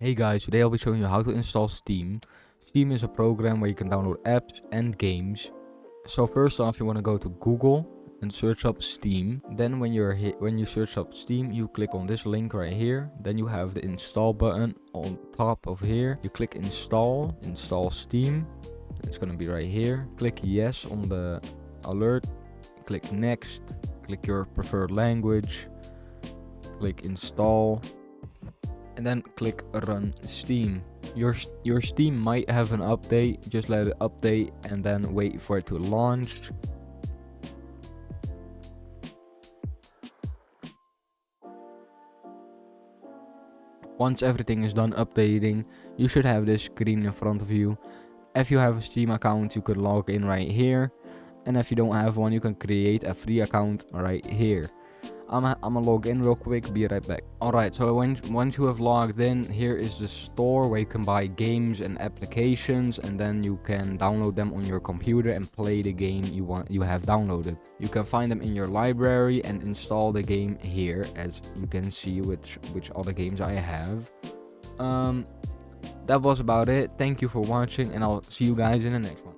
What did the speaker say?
Hey guys, today I'll be showing you how to install Steam. Steam is a program where you can download apps and games. So first off, you want to go to Google and search up Steam. Then when you search up Steam, you click on this link right here. Then you have the install button on top of here. You click install Steam. It's gonna be right here. Click yes on the alert. Click next. Click your preferred language. Click install. And then click run Steam. Your Steam might have an update. Just let it update and then wait for it to launch. Once everything is done updating, you should have this screen in front of you. If you have a Steam account, you could log in right here. And if you don't have one, you can create a free account right here. I'm gonna log in real quick, be right back. Alright, so once you have logged in, here is the store where you can buy games and applications, and then you can download them on your computer and play the game you have downloaded. You can find them in your library and install the game here, as you can see which other games I have. That was about it. Thank you for watching, and I'll see you guys in the next one.